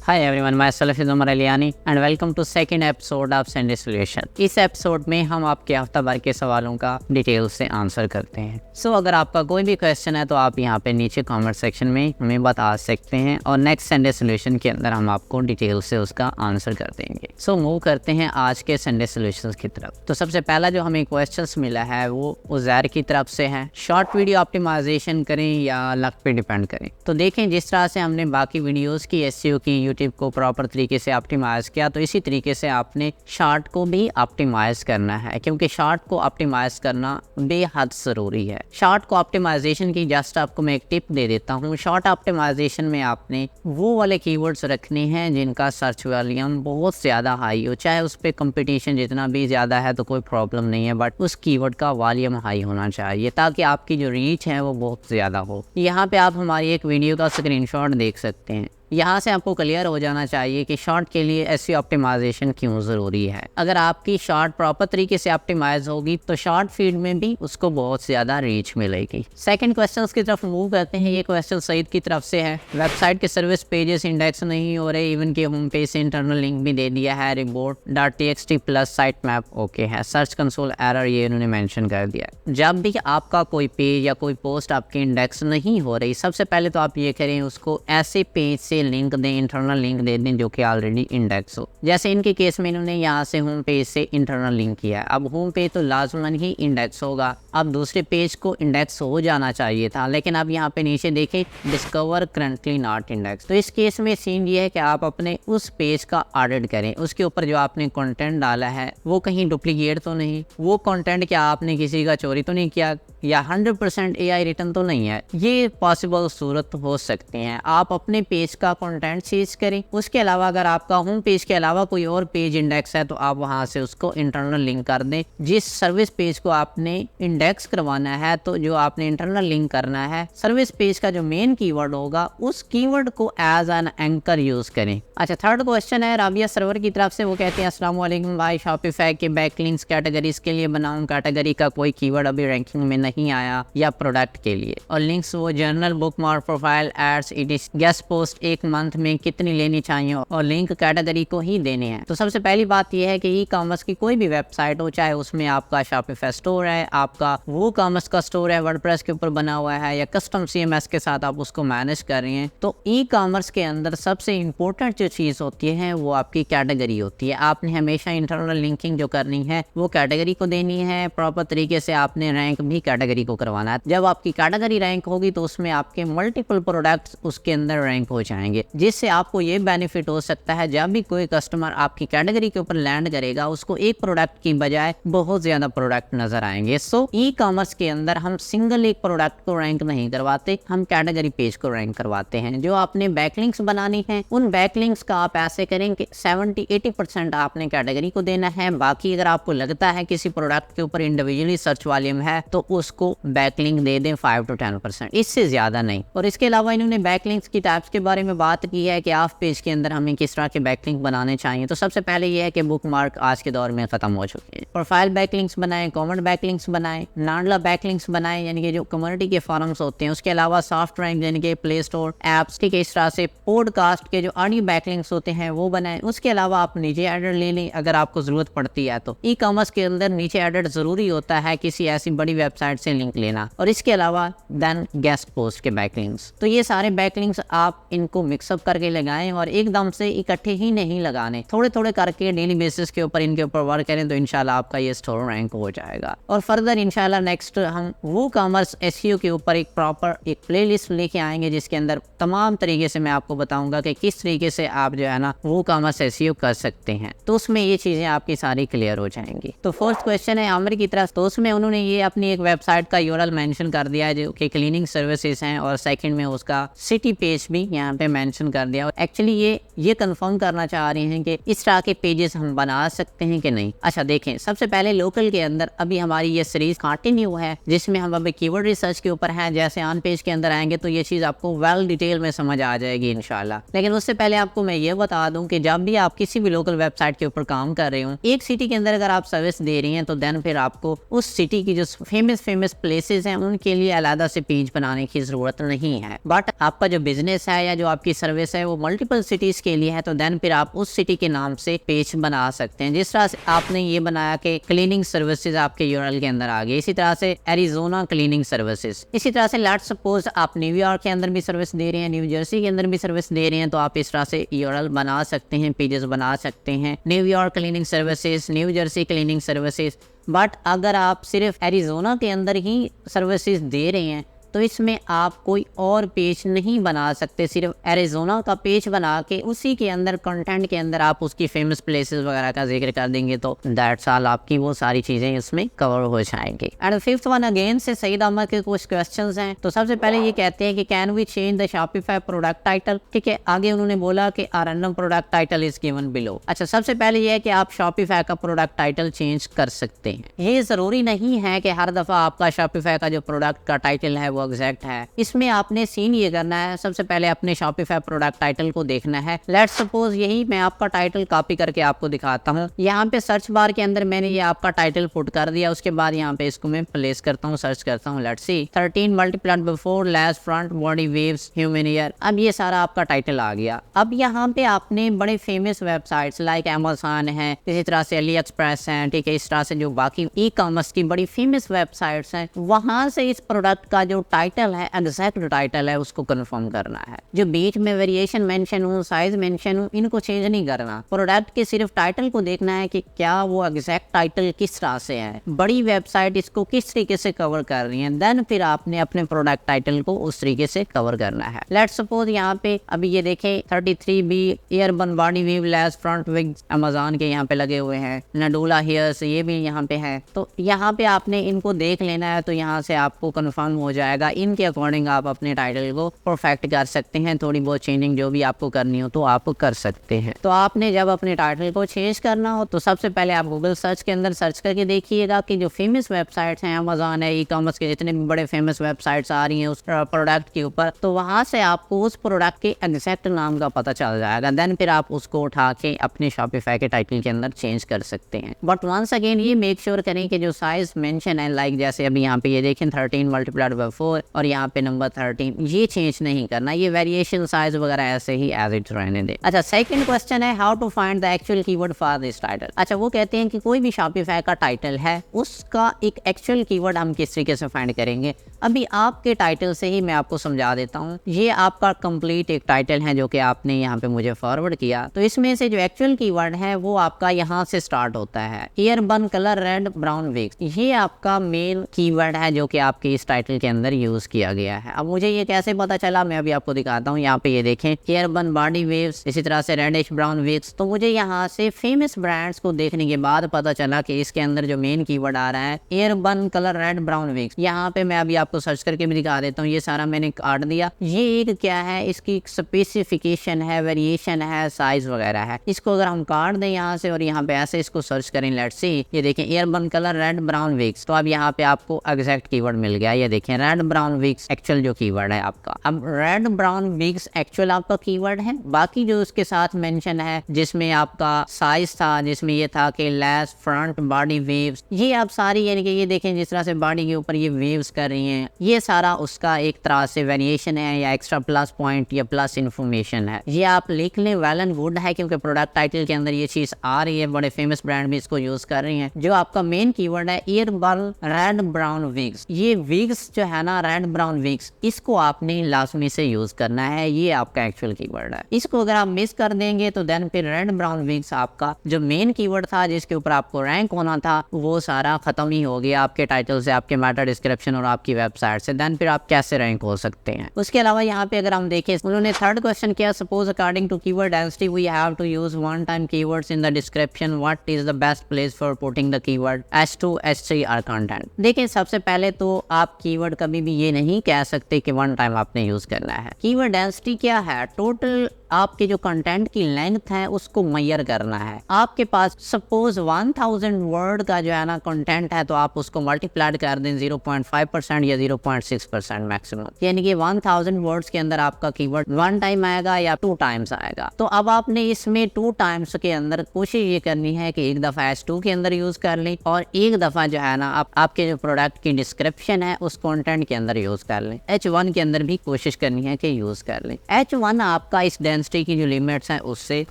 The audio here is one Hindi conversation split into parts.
Hi everyone, myself is Umar Aliyani and welcome to second episode of Sunday solution. इस एपिसोड में हम आपके हफ्ता भर के सवालों का डिटेल से आंसर करते हैं। अगर आपका कोई भी क्वेश्चन है तो आप यहाँ पे नीचे कमेंट सेक्शन में हमें बता सकते हैं और नेक्स्ट संडे सॉल्यूशन के अंदर हम आपको डिटेल से उसका आंसर कर देंगे। मूव करते हैं आज के संडे सॉल्यूशंस की तरफ। तो सबसे पहला जो हमें क्वेश्चंस मिला है वो उज़ैर की तरफ से है, शॉर्ट वीडियो ऑप्टिमाइजेशन करें या लक पे डिपेंड करें। तो देखें, जिस तरह से हमने बाकी वीडियोस की एसईओ की यूट्यूब को प्रॉपर तरीके से ऑप्टिमाइज किया, तो इसी तरीके से आपने शॉर्ट को भी ऑप्टिमाइज करना है, क्योंकि शॉर्ट को ऑप्टिमाइज करना बेहद ज़रूरी है। शॉर्ट को ऑप्टिमाइजेशन की जस्ट आपको मैं एक टिप दे देता हूँ। शॉर्ट ऑप्टिमाइजेशन में आपने वो वाले कीवर्ड्स रखने हैं जिनका सर्च वॉल्यूम बहुत ज़्यादा हाई हो, चाहे उस पर कंपटीशन जितना भी ज़्यादा है तो कोई प्रॉब्लम नहीं है, बट उस कीवर्ड का वॉल्यूम हाई होना चाहिए ताकि आपकी जो रीच है वो बहुत ज़्यादा हो। यहाँ पे आप हमारी एक वीडियो का स्क्रीनशॉट देख सकते हैं। यहाँ से आपको क्लियर हो जाना चाहिए कि शॉर्ट के लिए एसईओ ऑप्टिमाइजेशन क्यों ज़रूरी है। अगर आपकी शॉर्ट प्रॉपर तरीके से ऑप्टिमाइज होगी तो शॉर्ट फीड में भी उसको बहुत ज़्यादा रीच मिलेगी। सेकंड क्वेश्चन की तरफ मूव करते हैं। ये क्वेश्चन सईद की तरफ से है। वेबसाइट के सर्विस पेजेस इंडेक्स नहीं हो रहे, इवन के होम पेज से इंटरनल लिंक भी दे दिया है, report.txt plus site map okay है, सर्च कंसोल एरर ये उन्होंने मेंशन कर दिया। जब भी आपका कोई पेज या कोई पोस्ट आपके इंडेक्स नहीं हो रही, सबसे पहले तो आप ये करें, उसको ऐसे पेज से लिंक दें, इंटरनल लिंक दे दें जो कि ऑलरेडी इंडेक्स हो। जैसे इनके केस में इन्होंने यहाँ से होम पेज से इंटरनल लिंक किया है। अब होम पेज तो लाजमन ही इंडेक्स होगा, अब दूसरे पेज को इंडेक्स हो जाना चाहिए था, लेकिन अब यहाँ पे नीचे देखें डिस्कवर करंटली नॉट इंडेक्स। तो इस केस में सीन ये है कि आप अपने उस पेज का ऑडिट करें, उसके ऊपर जो आपने कंटेंट डाला है वो कहीं डुप्लीकेट तो नहीं, वो कंटेंट क्या आपने किसी का चोरी तो नहीं किया, या 100% AI रिटर्न तो नहीं है। ये पॉसिबल सूरत हो सकती हैं। आप अपने पेज का कंटेंट चेंज करें। उसके अलावा अगर आपका होम पेज के अलावा कोई और पेज इंडेक्स है तो आप वहां से उसको इंटरनल लिंक कर दें। जिस सर्विस पेज को आपने इंडेक्स करवाना है, तो जो आपने इंटरनल लिंक करना है, सर्विस पेज का जो मेन कीवर्ड होगा उस कीवर्ड को एज एन एंकर यूज करें। अच्छा, थर्ड क्वेश्चन है राबिया सर्वर की तरफ से। वो कहते हैं अस्सलाम वालेकुम भाई, शॉपिफाई के बैकलिंक्स कैटेगरीज के लिए बनाऊं, कैटेगरी का कोई कीवर्ड अभी रैंकिंग में नहीं आया, या प्रोडक्ट के लिए, और लिंक्स वो journal, bookmark, profile, ads, guest post एक मंथ में कितनी लेनी चाहिए, और लिंक कैटेगरी को ही देने हैं। तो सबसे पहली बात यह है कि ई कॉमर्स की कोई भी वेबसाइट हो, चाहे उसमें आपका शॉपिफाई स्टोर है, आपका वो कॉमर्स का स्टोर है, वर्डप्रेस के ऊपर बना हुआ है, या कस्टम CMS के साथ आप उसको मैनेज कर रहे हैं, तो ई कॉमर्स के अंदर सबसे इंपॉर्टेंट जो चीज़ होती है वो आपकी कैटेगरी होती है। आपने हमेशा इंटरनल लिंकिंग जो करनी है वो कैटेगरी को देनी है। प्रॉपर तरीके से आपने रैंक भी कैटेगरी को करवाना है। जब आपकी कैटेगरी रैंक होगी तो उसमें आपके मल्टीपल प्रोडक्ट्स उसके अंदर रैंक हो जाएंगे, जिससे आपको ये बेनिफिट हो सकता है जब भी कोई कस्टमर आपकी कैटेगरी के ऊपर लैंड करेगा उसको एक प्रोडक्ट की बजाय बहुत ज्यादा प्रोडक्ट नजर आएंगे। ई कॉमर्स के अंदर हम सिंगल एक प्रोडक्ट को रैंक नहीं करवाते, हम कैटेगरी पेज को रैंक करवाते हैं। जो आपने बैकलिंक्स बनानी है, उन बैकलिंक्स का आप ऐसे करें कि 70-80% आपने कैटेगरी को देना है। बाकी अगर आपको लगता है किसी प्रोडक्ट के ऊपर इंडिविजुअली सर्च वॉल्यूम है तो उसको बैकलिंक दे दें 5 to 10%, इससे ज्यादा नहीं। और इसके अलावा इन्होंने बैकलिंक्स की टाइप्स के बारे में बात की है कि ऑफ पेज के अंदर हमें किस तरह के बैकलिंक बनाने चाहिए। तो सबसे पहले ये है कि बुकमार्क आज के दौर में खत्म हो चुके हैं। प्रोफाइल बैकलिंक्स बनाएं, कमेंट बैकलिंक्स बनाएं, नाडला बैकलिंक्स बनाएं, यानी कि जो कम्युनिटी के फॉरम्स होते हैं। उसके अलावा सॉफ्ट रैंक यानी कि प्ले स्टोर एप्स, ठीक है, इस तरह से पॉडकास्ट के जो ऑडियो बैकलिंक्स होते हैं वो बनाएं। उसके अलावा आप नीचे एडिट ले लें अगर आपको जरूरत पड़ती है। तो ई कॉमर्स के अंदर नीचे एडिट जरूरी होता है किसी ऐसी बड़ी वेबसाइट से लिंक लेना। और इसके अलावा देन गेस्ट पोस्ट के बैकलिंक्स। तो ये सारे बैकलिंक्स आप इनको मिक्सअप करके लगाएं और एकदम से इकट्ठे ही नहीं लगाने, थोड़े थोड़े करके डेली बेसिस के ऊपर इनके ऊपर वर्क करें तो इंशाल्लाह आपका ये स्टोर रैंक हो जाएगा। और फर्दर इंशाल्लाह नेक्स्ट हम वो कॉमर्स एसईओ के ऊपर एक प्रॉपर एक प्लेलिस्ट लेके आएंगे जिसके अंदर तमाम तरीके से मैं आपको बताऊंगा कि किस तरीके से आप जो है ना वो कॉमर्स एसईओ कर सकते हैं। तो उसमें ये चीजें आपकी सारी क्लियर हो जाएंगी। तो फर्स्ट क्वेश्चन है आमिर की तरफ। तो उसमें उन्होंने ये अपनी एक वेबसाइट का यूआरएल मेंशन कर दिया है जो कि क्लीनिंग सर्विसेज हैं, और सेकंड में उसका सिटी पेज भी यहाँ पे मेंशन कर दिया। और एक्चुअली ये कंफर्म करना चाह रहे हैं कि इस तरह के पेजेस हम बना सकते हैं कि नहीं। अच्छा देखें, सबसे पहले लोकल के अंदर अभी हमारी ये सीरीज कंटिन्यू है जिसमें हम अभी कीवर्ड रिसर्च के ऊपर हैं। जैसे ऑन पेज के अंदर आएंगे तो ये चीज़ आपको वेल डिटेल में समझ आ जाएगी इंशाल्लाह। लेकिन उससे पहले आपको मैं ये बता दूं कि जब भी आप किसी भी लोकल वेबसाइट के ऊपर काम कर रहे हो, एक सिटी के अंदर अगर आप सर्विस दे रही हैं तो देन फिर आपको उस सिटी की जो फेमस प्लेसेस हैं उनके लिए अलग से पेज बनाने की जरूरत नहीं है। बट आपका जो बिजनेस है या जो आपकी सर्विस है वो मल्टीपल सिटीज के लिए है, तो देन फिर आप उस सिटी के नाम से पेज बना सकते हैं। जिस तरह से आपने ये बनाया कि क्लीनिंग सर्विसेज आपके यूआरएल के अंदर आ गई, इसी तरह से एरिजोना क्लीनिंग सर्विसेज। इसी तरह से लेट्स सपोज आप न्यूयॉर्क के अंदर भी सर्विस दे रहे हैं, न्यू जर्सी के अंदर भी सर्विस दे रहे हैं, तो आप इस तरह से यूआरएल बना सकते हैं, पेजेस बना सकते हैं, New York cleaning services, new Jersey cleaning services. But अगर आप सिर्फ एरिजोना के अंदर ही सर्विसेज दे रहे हैं तो इसमें आप कोई और पेज नहीं बना सकते, सिर्फ एरिजोना का पेज बना के उसी के अंदर कंटेंट के अंदर आप उसकी फेमस प्लेसेस वगैरह का जिक्र कर देंगे तो दैट्स ऑल, आपकी वो सारी चीज़ें इसमें कवर हो जाएंगी। एंड फिफ्थ वन अगेन से सईद अहमद के कुछ क्वेश्चंस हैं। तो सबसे पहले ये कहते हैं कि can we change the Shopify product title. ठीक है, आगे उन्होंने बोला कि our random product title is given below. अच्छा, सबसे पहले ये है कि आप शॉपिफाई का प्रोडक्ट टाइटल चेंज कर सकते हैं। ये ज़रूरी नहीं है कि हर दफ़ा आपका शॉपिफाई का जो प्रोडक्ट का टाइटल है वो एग्जैक्ट है। इसमें आपने सीन ये करना है, सबसे पहले अपने शॉपिफाई प्रोडक्ट टाइटल को देखना है। लेट्स सपोज यही मैं आपका टाइटल कॉपी करके आपको दिखाता हूँ। यहाँ पे सर्च बार के अंदर मैंने ये आपका टाइटल पुट कर दिया, उसके बाद यहाँ पे इसको मैं प्लेस करता हूँ, सर्च करता हूँ। Let's see 13 multiplied before less front body waves human ear. अब ये सारा आपका टाइटल आ गया। अब यहाँ पे आपने बड़े फेमस वेबसाइट्स लाइक अमेज़न है, इसी तरह से अली एक्सप्रेस है, ठीक है, इस तरह से जो बाकी ई कॉमर्स की बड़ी फेमस वेबसाइट्स हैं, वहां से इस प्रोडक्ट का जो टाइटल है, एग्जैक्ट टाइटल है, उसको कंफर्म करना है। जो बीच में वेरिएशन मेंशन हो, साइज मेंशन हो, इनको चेंज नहीं करना। प्रोडक्ट के सिर्फ टाइटल को देखना है कि क्या वो एग्जैक्ट टाइटल किस तरह से है, बड़ी वेबसाइट इसको किस तरीके से कवर कर रही है, देन फिर आपने अपने प्रोडक्ट टाइटल को उस तरीके से कवर करना है। लेट्स सपोज यहाँ पे अभी ये देखें 33B एयरबन body wave lace front wigs Amazon के यहाँ पे लगे हुए हैं, नडूला हेयर्स ये भी यहाँ पे है। तो यहाँ पे आपने इनको देख लेना है, तो यहाँ से आपको कंफर्म हो जाएगा। इनके अकॉर्डिंग आप अपने टाइटल को परफेक्ट कर सकते हैं। थोड़ी बहुत चेंजिंग जो भी आपको करनी हो तो आप कर सकते हैं। तो आपने जब अपने टाइटल को चेंज करना हो तो सबसे पहले आप गूगल सर्च के अंदर सर्च करके देखिएगा कि जो फेमस वेबसाइट्स हैं, अमेज़न है, ई कॉमर्स के जितने भी बड़े फेमस वेबसाइट्स आ रही हैं उस प्रोडक्ट के ऊपर, तो वहाँ से आपको उस प्रोडक्ट के एग्जैक्ट नाम का पता चल जाएगा। देन फिर आप उसको उठा के अपने शॉपिफाई के टाइटल के अंदर चेंज कर सकते हैं। बट वंस अगेन ये मेक श्योर करें कि जो साइज मेंशन है, लाइक जैसे अभी यहाँ पे ये देखें 13 मल्टीप्लाइड बाय 4 और यहाँ पे नंबर 13, ये चेंज नहीं करना, ये वेरिएशन साइज वगैरह ऐसे ही एज इट रहने दे। अच्छा, सेकंड क्वेश्चन है how to find the actual keyword for this title. अच्छा, वो कहते हैं कि कोई भी शॉपिफाई का टाइटल है उसका एक एक्चुअल कीवर्ड हम किस तरीके से फाइंड करेंगे। अभी आपके टाइटल से ही मैं आपको समझा देता हूँ। ये आपका कंप्लीट एक टाइटल है जो कि आपने यहाँ पे मुझे फॉरवर्ड किया, तो इसमें से जो एक्चुअल कीवर्ड है वो आपका यहाँ से स्टार्ट होता है, ईयर बन कलर रेड ब्राउन विग्स। ये आपका मेन कीवर्ड है जो कि आपके इस टाइटल के अंदर यूज किया गया है। अब मुझे ये कैसे पता चला, मैं अभी आपको दिखाता हूँ। यहाँ पे ये देखें ईयर बन बॉडी वेव्स, इसी तरह से रेडिश ब्राउन विग्स। तो मुझे यहाँ से फेमस ब्रांड्स को देखने के बाद पता चला कि इसके अंदर जो मेन कीवर्ड आ रहा है ईयर बन कलर रेड ब्राउन विग्स। यहाँ पे मैं अभी आपको सर्च करके भी दिखा देता हूँ। ये सारा मैंने काट दिया। ये एक क्या है, इसकी स्पेसिफिकेशन है, वेरिएशन है, साइज वगैरह है। इसको अगर हम काट दें यहाँ से और यहाँ पे ऐसे इसको सर्च करें, लेट्स सी, ये देखें ईयर बन कलर रेड ब्राउन विग्स। तो अब यहाँ पे आपको एग्जैक्ट कीवर्ड मिल गया। ये देखें रेड ब्राउन विग्स एक्चुअल जो कीवर्ड है आपका। अब रेड ब्राउन विग्स एक्चुअल आपका कीवर्ड है। बाकी जो उसके साथ मेंशन है, जिसमें आपका साइज था, जिसमें ये था कि लेस फ्रंट बॉडी वेव्स, ये आप सारी यानी कि ये देखें जिस तरह से बॉडी के ऊपर ये वेव्स कर रही हैं, ये सारा उसका एक तरह से वेरिएशन है या एक्स्ट्रा प्लस पॉइंट या प्लस इन्फॉर्मेशन है। ये आप लिख लें, वेल एंड गुड है, क्योंकि प्रोडक्ट टाइटल के अंदर ये चीज आ रही है, बड़े फेमस ब्रांड भी इसको यूज कर रही हैं। जो आपका मेन कीवर्ड है ईयर बन रेड ब्राउन विग्स, ये विग्स जो है ना रेड ब्राउन विग्स, इसको आपने लाजमी से यूज करना है। ये आपका एक्चुअल कीवर्ड है। इसको अगर आप मिस कर देंगे तो देन फिर रेड ब्राउन विग्स आपका जो मेन कीवर्ड था, जिसके ऊपर आपको रैंक होना था, वो सारा खत्म ही हो गया आपके टाइटल से, आपके मेटा डिस्क्रिप्शन और आपकी वेबसाइट से। देन फिर आप कैसे रैंक हो सकते हैं। उसके अलावा यहाँ पे अगर हम देखें, उन्होंने थर्ड क्वेश्चन किया, suppose according to keyword density we have to use one time keywords in the description, what is the best place for putting the keyword H2 H3 or content. देखिए, सबसे पहले तो आप कीवर्ड कभी भी ये नहीं कह सकते कि वन टाइम आपने यूज करना है। कीवर्ड डेंसिटी क्या है, टोटल आपके जो कंटेंट की लेंथ है उसको मेजर करना है। आपके पास सपोज 1000 वर्ड का जो है ना कंटेंट है, तो आप उसको मल्टीप्लाई कर दें 0.5% या 0.6% मैक्सिमम, यानी कि 1000 वर्ड्स के अंदर आपका कीवर्ड 1 टाइम आएगा या 2 टाइम्स आएगा। तो अब आपने इसमें 2 टाइम्स के अंदर कोशिश ये करनी है कि एक दफा H2 के अंदर यूज कर लें और एक दफा जो है ना आपके जो प्रोडक्ट की डिस्क्रिप्शन है उस कंटेंट के अंदर यूज कर लें। H1 के अंदर भी कोशिश करनी है कि यूज कर लें। H1 आपका इस डेंसिटी की जो लिमिट्स हैं उससे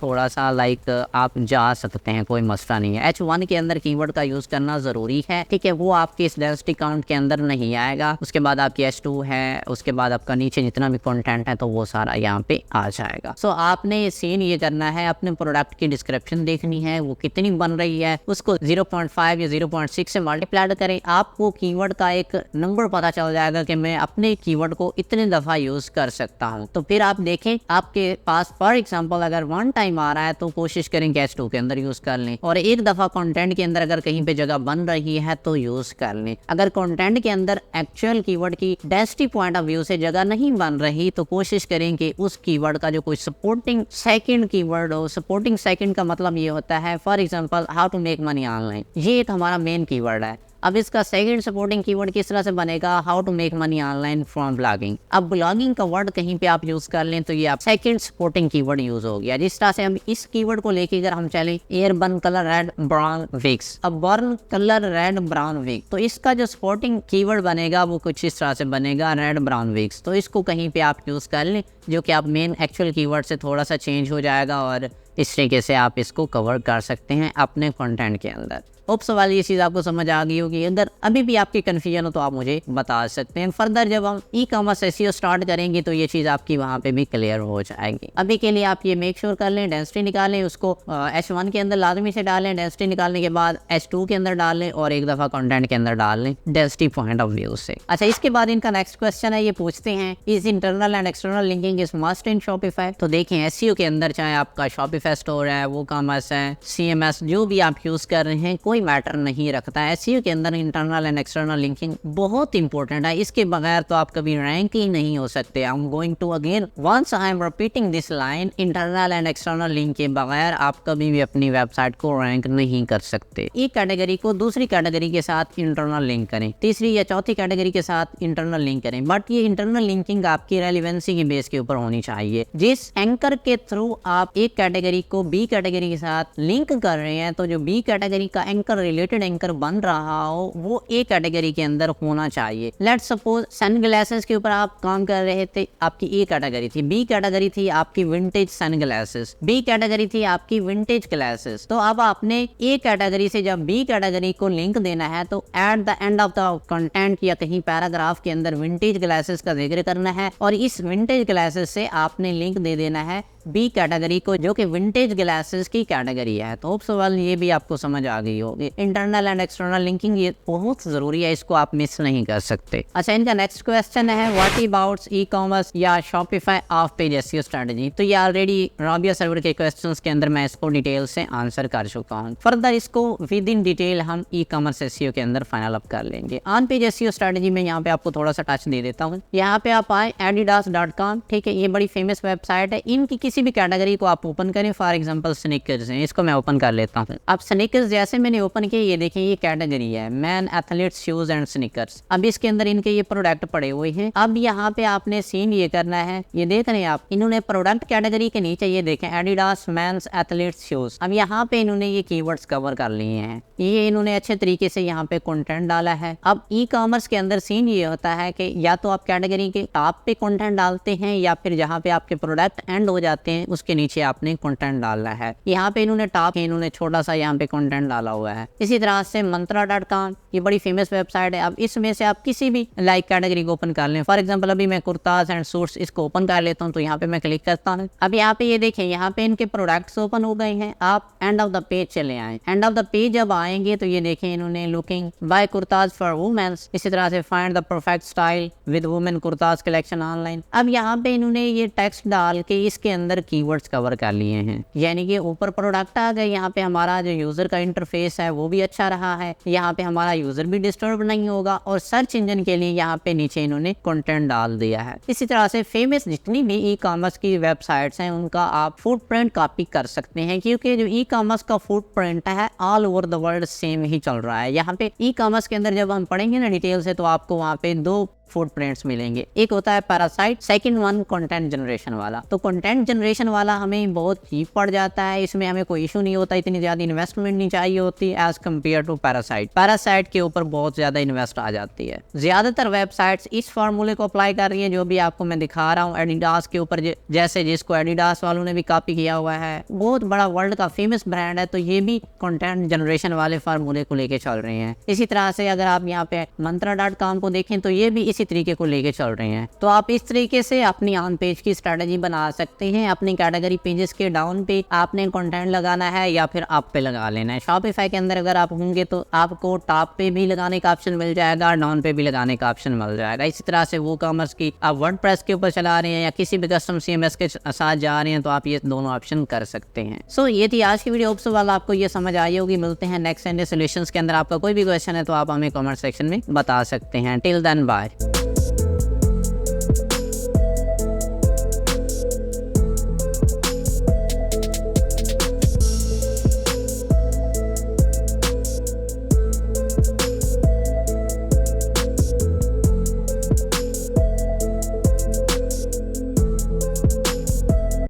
थोड़ा सा लाइक आप जा सकते हैं, कोई मसला नहीं है। H1 के अंदर कीवर्ड का यूज करना जरूरी है, ठीक है, वो आपके इस डेंसिटी काउंट के अंदर नहीं आएगा। उसके बाद आपकी H2 है, उसके बाद आपका नीचे जितना भी कंटेंट है तो वो सारा यहाँ पे आ जाएगा। सो आपने सीन ये करना है, अपने प्रोडक्ट की डिस्क्रिप्शन देखनी है वो कितनी बन रही है, उसको 0.5 या 0.6 से मल्टीप्लाई करें। आपको कीवर्ड का एक नंबर पता चल जाएगा कि मैं अपने कीवर्ड को इतने दफा यूज कर सकता हूं। तो फिर आप देखें आपके पास फॉर एग्जांपल अगर 1 टाइम आ रहा है तो कोशिश करें कि H2 के अंदर यूज कर लें, और एक दफा कंटेंट के अंदर अगर कहीं पे जगह बन रही है तो यूज कर लें। अगर कंटेंट के अंदर एक्चुअल कीवर्ड की डेंसिटी पॉइंट ऑफ व्यू से जगह नहीं बन रही तो कोशिश करें कि उस कीवर्ड का जो कोई सपोर्टिंग सेकंड कीवर्ड हो। सपोर्टिंग सेकंड का मतलब ये होता है for example how to make money online, ये एक हमारा मेन कीवर्ड है। अब इसका सेकंड सपोर्टिंग कीवर्ड किस तरह से बनेगा, how to make money online from blogging. अब ब्लॉगिंग का वर्ड कहीं पे आप यूज कर लें तो ये आप सेकंड सपोर्टिंग कीवर्ड यूज हो गया। जिस तरह से हम इस कीवर्ड को लेके अगर हम चले auburn colour red brown wigs, auburn colour red brown wig, तो इसका जो सपोर्टिंग कीवर्ड बनेगा वो कुछ इस तरह से बनेगा रेड ब्राउन विक्स। तो इसको कहीं पे आप यूज कर लें, जो कि आप मेन एक्चुअल कीवर्ड से थोड़ा सा चेंज हो जाएगा और इस तरीके से आप इसको कवर कर सकते हैं अपने कंटेंट के अंदर। होप सवाल ये चीज़ आपको समझ आ गई होगी। अगर अभी भी आपकी कन्फ्यूजन हो तो आप मुझे बता सकते हैं। फर्दर जब हम ई-कॉमर्स SEO स्टार्ट करेंगे तो ये चीज़ आपकी वहाँ पे भी क्लियर हो जाएगी। अभी के लिए आप ये मेक श्योर कर लें, डेंसिटी निकालें, उसको H1 के अंदर लाजमी से डालें, डेंसिटी निकालने के बाद H2 के अंदर डाल लें और एक दफ़ा कंटेंट के अंदर डाल लें डेंसिटी पॉइंट ऑफ व्यू से। अच्छा, इसके बाद इनका नेक्स्ट क्वेश्चन है, ये पूछते हैं is internal and external linking is must in Shopify. तो देखें SEO के अंदर चाहे आपका शॉपिफाई स्टोर है, वो कॉमर्स है, CMS, जो भी आप यूज़ कर रहे हैं कोई मैटर नहीं रखता है। SEO के अंदर इंटरनल एंड एक्सटर्नल लिंकिंग बहुत इंपॉर्टेंट है, इसके बगैर तो आप कभी रैंक ही नहीं हो सकते। I am going to again once I am repeating this line, internal and external link के बगैर आप कभी भी अपनी वेबसाइट को रैंक नहीं कर सकते। एक कैटेगरी को दूसरी कैटेगरी के साथ इंटरनल लिंक करें, तीसरी या चौथी कैटेगरी के साथ इंटरनल लिंक करें, बट ये इंटरनल लिंकिंग आपकी रेलिवेंसी की बेस के ऊपर होनी चाहिए। जिस एंकर के थ्रू आप एक कैटेगरी को B कैटेगरी के साथ लिंक कर रहे हैं, तो जो B कैटेगरी का एंकर रिलेटेड एंकर बन रहा हो वो ए कैटेगरी के अंदर होना चाहिए। लेट्स सपोज सनग्लासेस के ऊपर आप काम कर रहे थे, आपकी ए कैटेगरी थी, बी कैटेगरी थी आपकी विंटेज सनग्लासेस, बी कैटेगरी थी आपकी विंटेज ग्लासेस। तो अब आपने ए कैटेगरी से जब बी कैटेगरी को लिंक देना है तो at the end of the content या कहीं पैराग्राफ के अंदर विंटेज ग्लासेस का जिक्र करना है और इस विंटेज ग्लासेस से आपने लिंक दे देना है बी कैटेगरी को, जो कि विंटेज ग्लासेस की कैटेगरी है। तो होप सवाल ये भी आपको समझ आ गई होगी। इंटरनल एंड एक्सटर्नल लिंकिंग ये बहुत जरूरी है, इसको आप मिस नहीं कर सकते। अच्छा, इनका नेक्स्ट क्वेश्चन है व्हाट अबाउट ई-कॉमर्स या Shopify of page SEO strategy. तो ये ऑलरेडी राबिया सर्वर के क्वेश्चंस के अंदर मैं इसको डिटेल से आंसर कर चुका हूँ। फर्दर इसको विद इन डिटेल हम ई-कॉमर्स SEO के अंदर फाइनल अप कर लेंगे। ऑन पेज SEO स्ट्रेटजी में यहाँ पे आपको थोड़ा सा टच दे देता हूँ। यहाँ पे आप आए adidas.com, ठीक है, ये बड़ी फेमस वेबसाइट है। इनकी किसी भी कैटेगरी को आप ओपन करें, फॉर एग्जांपल स्नीकर्स है, इसको मैं ओपन कर लेता हूँ। अब स्नीकर्स जैसे मैंने ओपन किया, ये देखें ये कैटेगरी है man athletes shoes and sneakers. अब इसके अंदर इनके ये प्रोडक्ट पड़े हुए हैं। अब यहाँ पे आपने सीन ये करना है, ये देख रहे हैं आप, इन्होंने प्रोडक्ट कैटेगरी के नीचे ये देखें एडिडास मेंस एथलीट्स शूज। अब यहाँ पे इन्होंने ये कीवर्ड्स कवर कर लिए हैं, ये इन्होंने अच्छे तरीके से यहाँ पे कंटेंट डाला है। अब ई-कॉमर्स के अंदर सीन ये होता है कि या तो आप कैटेगरी के टॉप पे कंटेंट डालते हैं या फिर जहाँ पे आपके प्रोडक्ट एंड हो जाते हैं उसके नीचे आपने कंटेंट डालना है। यहाँ पे इन्होंने टॉप, इन्होंने छोटा सा यहाँ पे कंटेंट डाला हुआ है। इसी तरह से मंत्रा.com, ये बड़ी फेमस वेबसाइट है। अब इसमें से आप किसी भी लाइक कैटेगरी को ओपन कर लें। फॉर एग्जांपल अभी मैं कुर्ताज एंड सूट्स इसको ओपन कर लेता हूँ, तो यहाँ पे मैं क्लिक करता हूँ। अब यहाँ पे ये देखें, यहाँ पे इनके प्रोडक्ट्स ओपन हो गए हैं। आप एंड ऑफ द पेज चले आए। एंड ऑफ द पेज जब आएंगे तो ये देखें इन्होंने looking buy kurtas for womens, इसी तरह से find the perfect style with women kurtas collection online. अब यहाँ पे इन्होंने ये टेक्स्ट डाल के इसके अंदर अंदर कीवर्ड्स कवर कर लिए हैं, यानी कि ऊपर प्रोडक्ट आ गए, यहाँ पे हमारा जो यूजर का इंटरफेस है वो भी अच्छा रहा है, यहाँ पे हमारा यूजर भी डिस्टर्ब नहीं होगा, और सर्च इंजन के लिए यहाँ पे नीचे इन्होंने कंटेंट डाल दिया है। इसी तरह से फेमस जितनी भी ई कॉमर्स की वेबसाइट्स हैं उनका आप फुटप्रिंट कॉपी कर सकते हैं, क्योंकि जो ई कॉमर्स का फुटप्रिंट है all over the world same ही चल रहा है। यहाँ पे ई कॉमर्स के अंदर जब हम पढ़ेंगे ना डिटेल से, तो आपको वहाँ पे दो फुटप्रिंट्स मिलेंगे, एक होता है parasite, second one content generation वाला। तो कंटेंट जनरेशन वाला हमें बहुत चीप पड़ जाता है, इसमें हमें कोई इशू नहीं होता, इतनी ज्यादा इन्वेस्टमेंट नहीं चाहिए होती as compare to parasite. Parasite के ऊपर बहुत ज्यादा इन्वेस्ट आ जाती है। ज्यादातर वेबसाइट्स इस फार्मूले को अप्लाई कर रही है जो भी आपको मैं दिखा रहा हूँ एडिडास के ऊपर, जैसे जिसको एडिडास वालों ने भी कॉपी किया हुआ है, बहुत बड़ा वर्ल्ड का फेमस ब्रांड है, तो ये भी कंटेंट जनरेशन वाले फार्मूले को लेके चल रहे हैं। इसी तरह से अगर आप यहाँ पे मंत्रा.com को देखें तो ये भी इसी तरीके को लेके चल रहे हैं। तो आप इस तरीके से अपनी ऑन पेज की स्ट्रेटजी बना सकते हैं। अपनी कैटेगरी पेजेस के डाउन पे आपने कंटेंट लगाना है या फिर अप पे लगा लेना है। शॉपिफाई के अंदर अगर आप होंगे तो आपको टॉप पे भी लगाने का ऑप्शन मिल जाएगा, डाउन पे भी लगाने का ऑप्शन मिल जाएगा। इसी तरह से वो कॉमर्स की आप वर्डप्रेस के ऊपर चला रहे हैं या किसी भी कस्टम CMS के साथ जा रहे हैं तो आप ये दोनों ऑप्शन कर सकते हैं। सो ये थी आज की वीडियो। होप सो वाला आपको ये समझ आई होगी। मिलते हैं नेक्स्ट संडे सॉल्यूशंस के अंदर। आपका कोई भी क्वेश्चन है तो आप हमें कमेंट सेक्शन में बता सकते हैं। Till then bye.